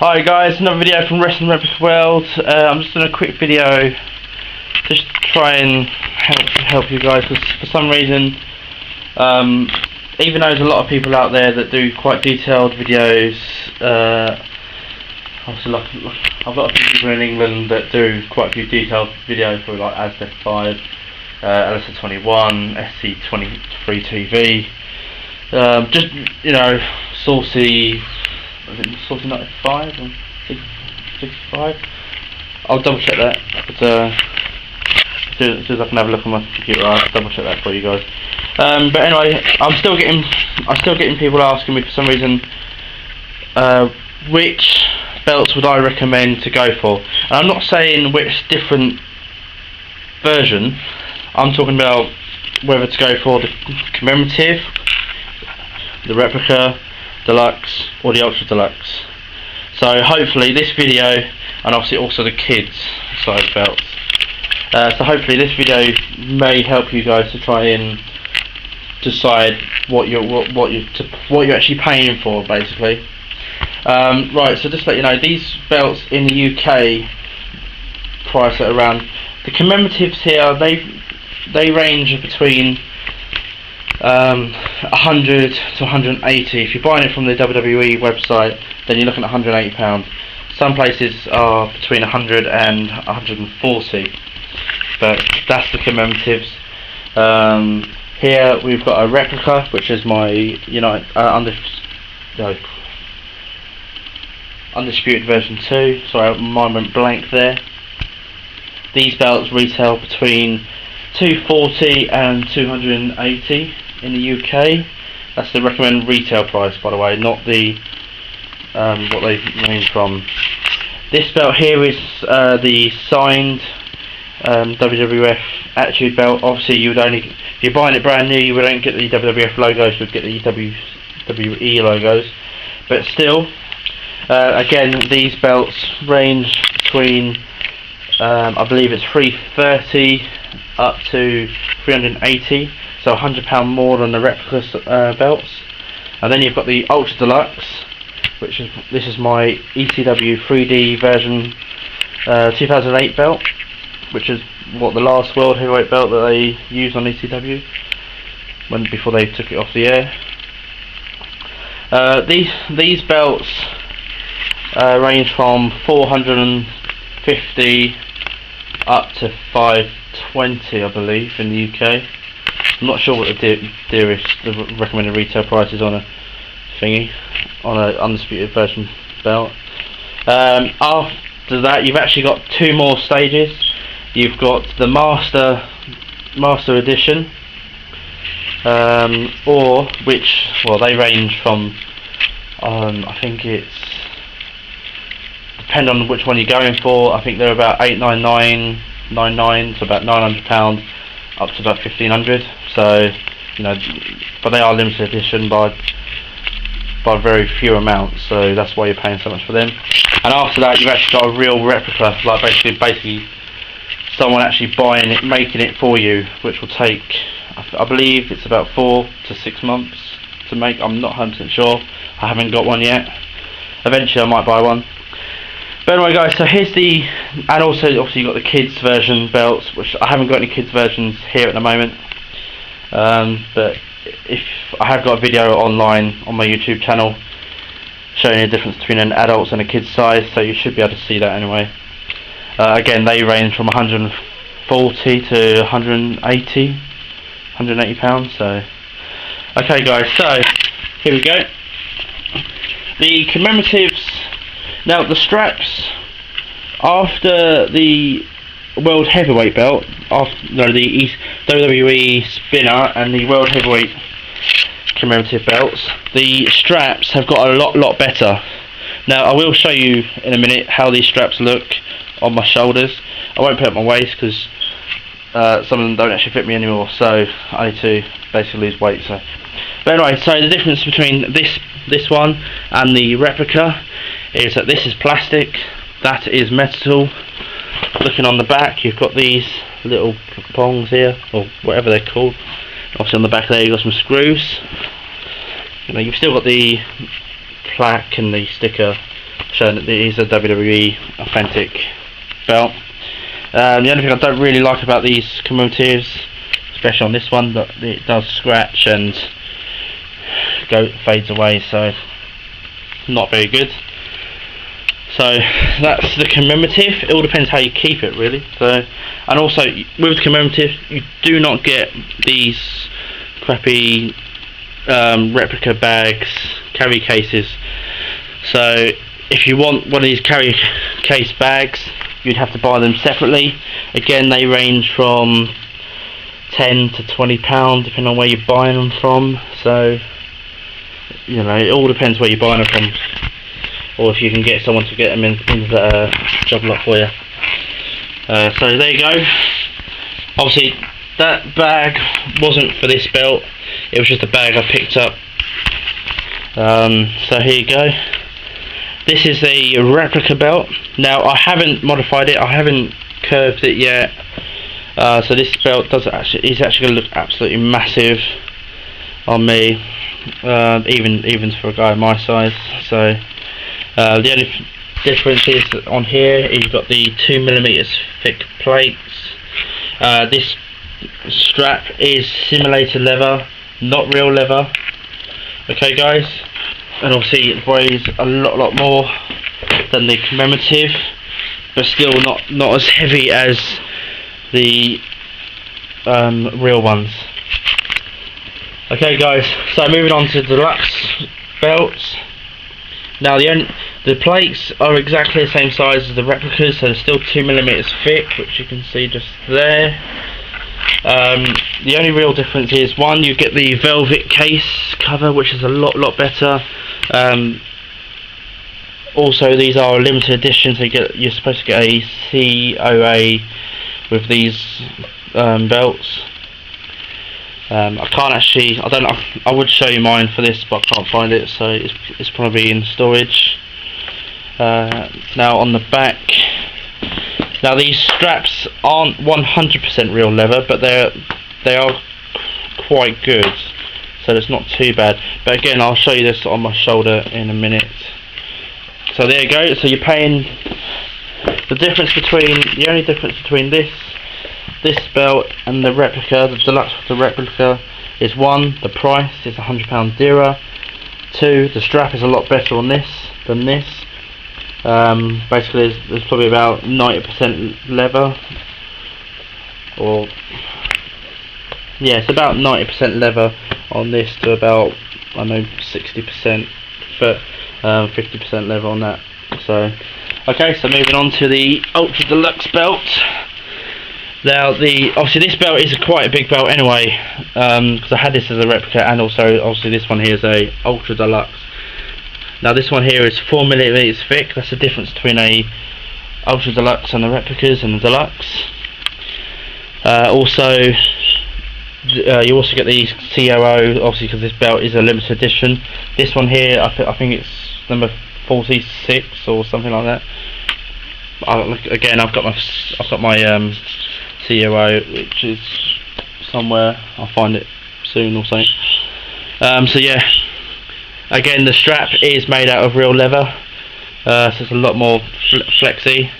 Hi guys, another video from Wrestling Replica World. I'm just doing a quick video just to try and help you guys, because for some reason, even though there's a lot of people out there that do quite detailed videos, obviously I've got a few people in England that do quite a few detailed videos for like Aztec 5, LSA 21, SC23 TV, just, you know, Saucy, I think Saucy 95 or 65. I'll double check that, but as soon as I can have a look on my computer, I'll double check that for you guys. But anyway, I'm still getting people asking me for some reason which belts would I recommend to go for. And I'm not saying which different version. I'm talking about whether to go for the commemorative, the replica, deluxe, or the ultra deluxe. So hopefully this video, and obviously also the kids size belts, so hopefully this video may help you guys to try and decide what you're actually paying for, basically. Right, so just to let you know, these belts in the UK price at around, the commemoratives here, they range between 100 to 180. If you're buying it from the WWE website, then you're looking at £180. Some places are between 100 and 140, but that's the commemoratives. Here we've got a replica, which is my Undisputed version 2. Sorry, mine went blank there. These belts retail between 240 and 280 in the UK. That's the recommended retail price, by the way, not the what they range from. This belt here is the signed WWF Attitude belt. Obviously, you would only, if you're buying it brand new, you wouldn't get the WWF logos, you would get the WWE logos. But still, again, these belts range between I believe it's 330 up to 380, so £100 more than the replica belts. And then you've got the Ultra Deluxe, which is, this is my ECW 3D version 2008 belt, which is what the last World Heavyweight belt that they used on ECW before they took it off the air. These belts range from 450 up to 520, I believe, in the UK. I'm not sure what the recommended retail price is on a thingy, on a Undisputed version belt. After that, you've actually got two more stages. You've got the Master Edition, or which, well, they range from I think it's, depend on which one you're going for. I think they're about $899.99 to about £900, up to about $1,500. So, you know, but they are limited edition by very few amounts, so that's why you're paying so much for them. And after that, you've actually got a real replica, like basically someone actually buying it, making it for you, which will take, I believe it's about 4 to 6 months to make. I'm not 100% sure. I haven't got one yet. Eventually I might buy one. But anyway guys, so here's the, and also obviously you've got the kids version belts, which I haven't got any kids versions here at the moment. But if I have got a video online on my YouTube channel showing the difference between an adult's and a kid's size, so you should be able to see that anyway. Again, they range from 140 to 180 £180. So, okay guys, so here we go. The commemoratives. Now the straps, after the World Heavyweight belt, the WWE Spinner and the World Heavyweight commemorative belts, the straps have got a lot better. Now I will show you in a minute how these straps look on my shoulders. I won't put up my waist because some of them don't actually fit me anymore, so I need to basically lose weight. So, but anyway, so the difference between this one and the replica is that this is plastic, that is metal. Looking on the back, you've got these little prongs here, or whatever they're called. Obviously on the back there you've got some screws. You know, you've still got the plaque and the sticker showing that it is a WWE authentic belt. The only thing I don't really like about these commemoratives, especially on this one, that it does scratch and fades away, so not very good. So that's the commemorative. It all depends how you keep it, really. So, and also with the commemorative, you do not get these crappy replica bags, carry cases. So if you want one of these carry case bags, you'd have to buy them separately. Again, they range from £10 to £20 depending on where you're buying them from. So you know, it all depends where you're buying them from, or if you can get someone to get them in the job lot for you. So there you go. Obviously that bag wasn't for this belt, it was just a bag I picked up. So here you go. This is a replica belt. Now I haven't modified it, I haven't curved it yet. So this belt is actually going to look absolutely massive on me, even for a guy my size. So the only difference is on here you've got the 2mm thick plates. This strap is simulated leather, not real leather. Okay guys, and obviously it weighs a lot more than the commemorative, but still not as heavy as the real ones. Okay guys, so moving on to the deluxe belts. Now the plates are exactly the same size as the replicas, so they're still 2mm thick, which you can see just there. The only real difference is, one, you get the velvet case cover, which is a lot better. Also, these are a limited edition, so you're supposed to get a COA with these belts. I can't actually, I would show you mine for this, but I can't find it, so it's probably in storage. Now on the back, now these straps aren't 100% real leather, but they are quite good, so it's not too bad. But again, I'll show you this on my shoulder in a minute. So there you go. So you're paying the only difference between this belt and the replica, the deluxe with the replica, is, one, the price is £100 dearer. Two, the strap is a lot better on this than this. Basically there's probably about 90% leather, or yeah, it's about 90% leather on this to about, I don't know, 60%, but 50% leather on that. So okay, so moving on to the ultra deluxe belt. Now obviously this belt is quite a big belt anyway, because I had this as a replica, and also obviously this one here is a ultra deluxe. Now this one here is 4mm thick. That's the difference between a ultra deluxe and the replicas and the deluxe. Also you also get the COO, obviously, because this belt is a limited edition. This one here, I think it's number 46 or something like that. Again, I've got my COO, which is somewhere. I'll find it soon or something. So yeah, again, the strap is made out of real leather, so it's a lot more flexy.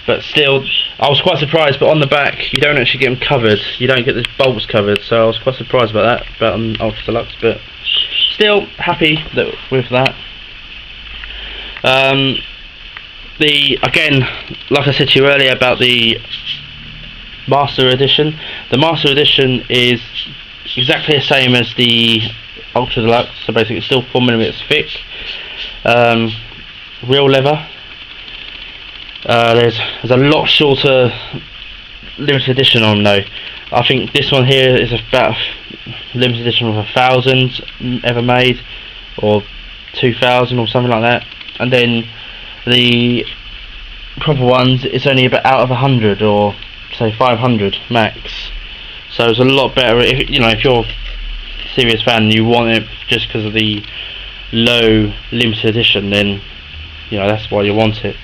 But still, I was quite surprised. But on the back, you don't actually get them covered. You don't get the bolts covered. So I was quite surprised about that. But on Ultra Deluxe, but still happy with that. Again, like I said to you earlier about the Master Edition. The Master Edition is exactly the same as the Ultra Deluxe. So basically, it's still 4mm thick, real leather. There's a lot shorter limited edition on them though. I think this one here is about limited edition of 1,000 ever made, or 2,000 or something like that. And then the proper ones, it's only about out of 100, or say 500 max. So it's a lot better. If you're a serious fan and you want it just because of the low limited edition, then that's why you want it.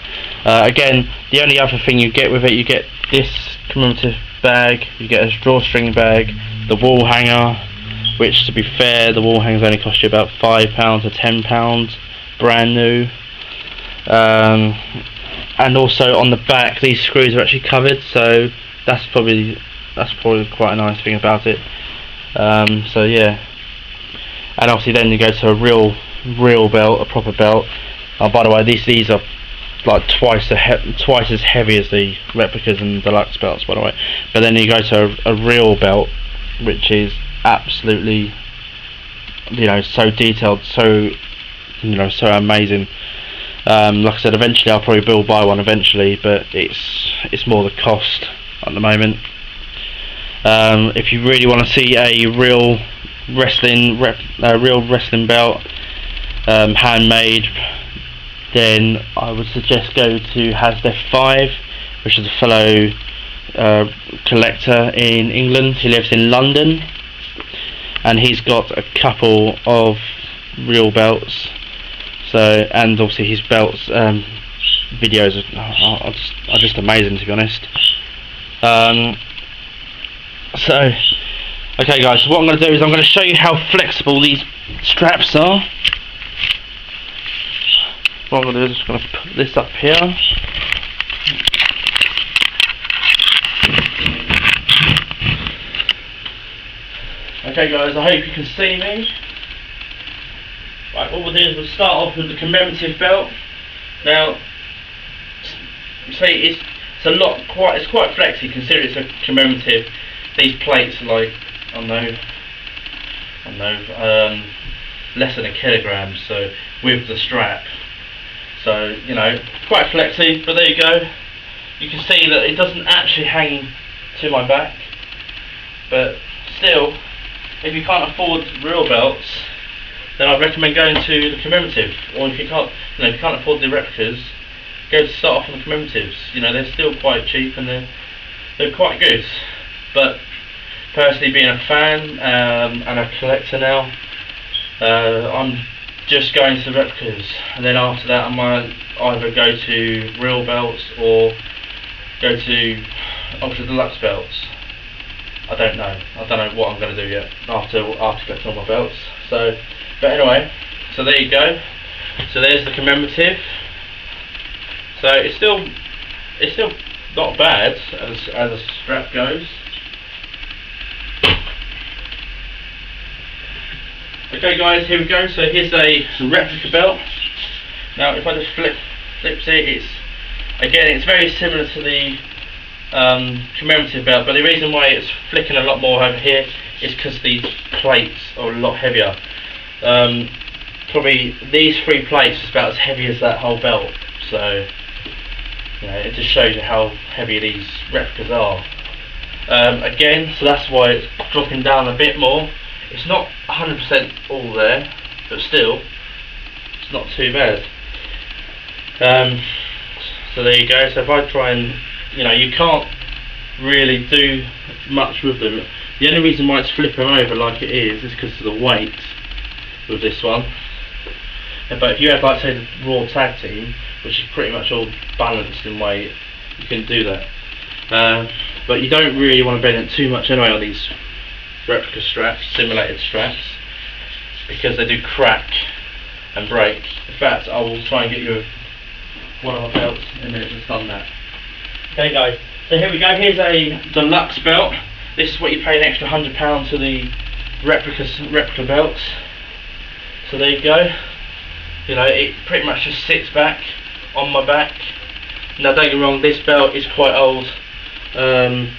Again, the only other thing you get with it, you get this commemorative bag, you get a drawstring bag, the wall hanger, which, to be fair, the wall hangers only cost you about £5 to £10, brand new. and also on the back these screws are actually covered, so that's probably quite a nice thing about it. So yeah, and obviously then you go to a real belt, a proper belt. By the way, these are like twice as heavy as the replicas and deluxe belts, by the way. But then you go to a real belt, which is absolutely, so detailed, so so amazing. Like I said, eventually I'll probably buy one eventually, but it's more the cost at the moment. If you really want to see a real wrestling belt, handmade, then I would suggest go to Hasdef 5, which is a fellow collector in England. He lives in London, and he's got a couple of real belts. So, and obviously his belts videos are just amazing, to be honest. So, okay guys, so what I'm going to do is I'm going to show you how flexible these straps are. What I'm going to do is just going to put this up here. Okay guys, I hope you can see me. Right, what we'll do is we'll start off with the commemorative belt. Now, see, it's quite flexy, consider it's a commemorative. These plates are like, I don't know, less than a kilogram, so with the strap. So, quite flexy, but there you go. You can see that it doesn't actually hang to my back, but still, if you can't afford real belts, then I'd recommend going to the commemorative. Or if you can't, if you can't afford the replicas, start off on the commemoratives. They're still quite cheap and they're quite good. But personally, being a fan and a collector now, I'm just going to the replicas, and then after that I might either go to real belts or go to ultra deluxe belts. I don't know what I'm going to do yet after collecting all my belts. So, but anyway, so there you go. So there's the commemorative. So it's still not bad as a strap goes. Okay guys, here we go. So here's a replica belt. Now if I just flip it, it's very similar to the commemorative belt, but the reason why it's flicking a lot more over here is because these plates are a lot heavier. Probably these 3 plates is about as heavy as that whole belt, so it just shows you how heavy these replicas are. Again, so that's why it's dropping down a bit more. It's not 100% all there, but still, it's not too bad. So there you go. So if I try and, you can't really do much with them. The only reason why it's flipping over like it is because of the weight with this one. But if you had, like, say, the Raw Tag Team, which is pretty much all balanced in weight, you can do that. But you don't really want to bend it too much anyway on these replica straps, simulated straps, because they do crack and break. In fact, I will try and get you one of our belts in a minute that's done that. Okay guys, so here we go. Here's a deluxe belt. This is what you pay an extra £100 to the replica belts. So there you go. It pretty much just sits back on my back. Now don't get me wrong, this belt is quite old. It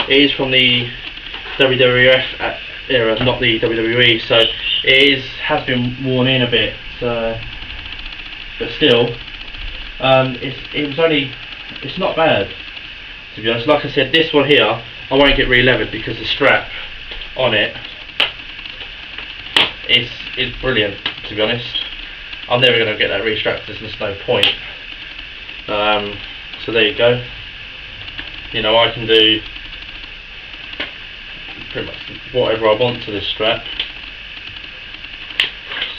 is from the WWF era, not the WWE, so it has been worn in a bit. So, but still, it's not bad, to be honest. Like I said, this one here I won't get re-levered because the strap on it is brilliant, to be honest. I'm never going to get that restrapped, there's just no point. So there you go. I can do pretty much whatever I want to this strap.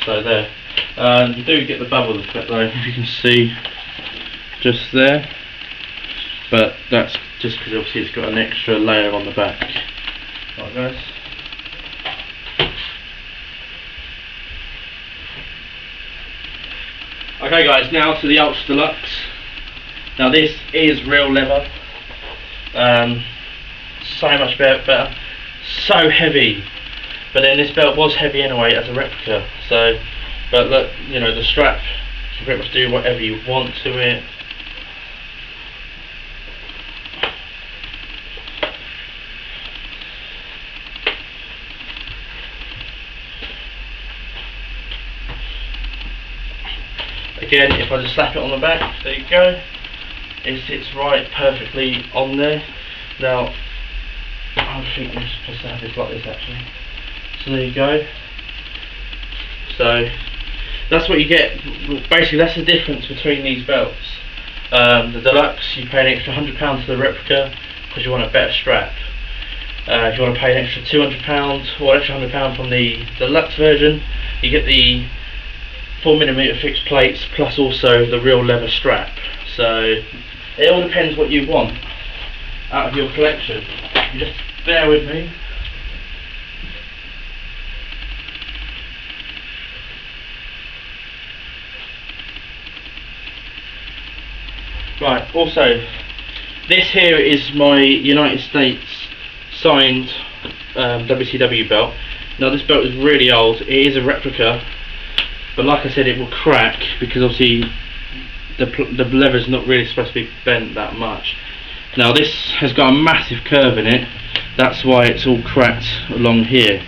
So there. You do get the bubble effect though, if you can see just there. But that's just because obviously it's got an extra layer on the back. Like this. Okay guys, now to the Ultra Deluxe. Now this is real leather. So much better. So heavy. But then this belt was heavy anyway as a replica. So, but look, you know, the strap, you can pretty much do whatever you want to it. Again, if I just slap it on the back, there you go. It sits right perfectly on there. Now, I think I'm supposed to have this like this actually. So there you go. So that's what you get. Basically, that's the difference between these belts. The Deluxe, you pay an extra £100 to the replica because you want a better strap. If you want to pay an extra £200 or an extra £100 from the Deluxe version, you get the 4mm fixed plates plus also the real leather strap. So it all depends what you want out of your collection. You just bear with me. Right, also this here is my United States signed WCW belt. Now this belt is really old, it is a replica, but like I said, it will crack because obviously the leather is not really supposed to be bent that much. Now this has got a massive curve in it, that's why it's all cracked along here,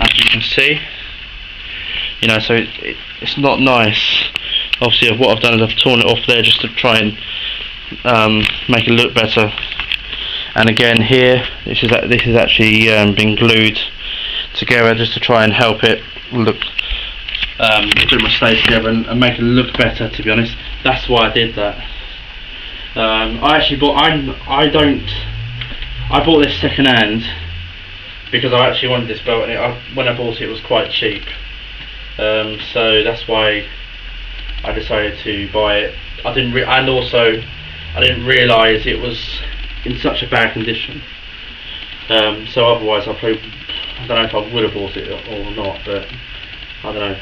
as you can see. You know, so it's not nice. Obviously what I've done is I've torn it off there just to try and make it look better. And again here, this is actually been glued together just to try and help it look pretty much stay together and make it look better, to be honest. That's why I did that. I actually bought I bought this second hand because I actually wanted this belt, and when I bought it was quite cheap. So that's why I decided to buy it. I didn't realise it was in such a bad condition. So otherwise I don't know if I would have bought it or not, but I don't know.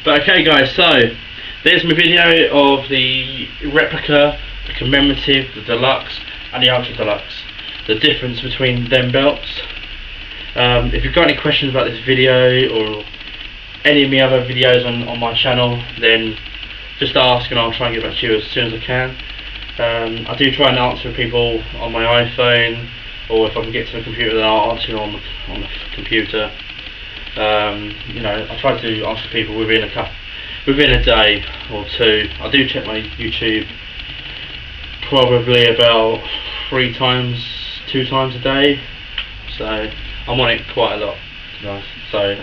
But okay guys, so there's my video of the replica, the commemorative, the deluxe and the ultra deluxe. The difference between them belts. If you've got any questions about this video or any of my other videos on my channel, then just ask and I'll try and get back to you as soon as I can. I do try and answer people on my iPhone, or if I can get to the computer then I'll answer on the computer. You know, I try to answer people within a day or two. I do check my YouTube probably about 2 times a day, so I'm on it quite a lot, to be honest. So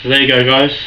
there you go guys.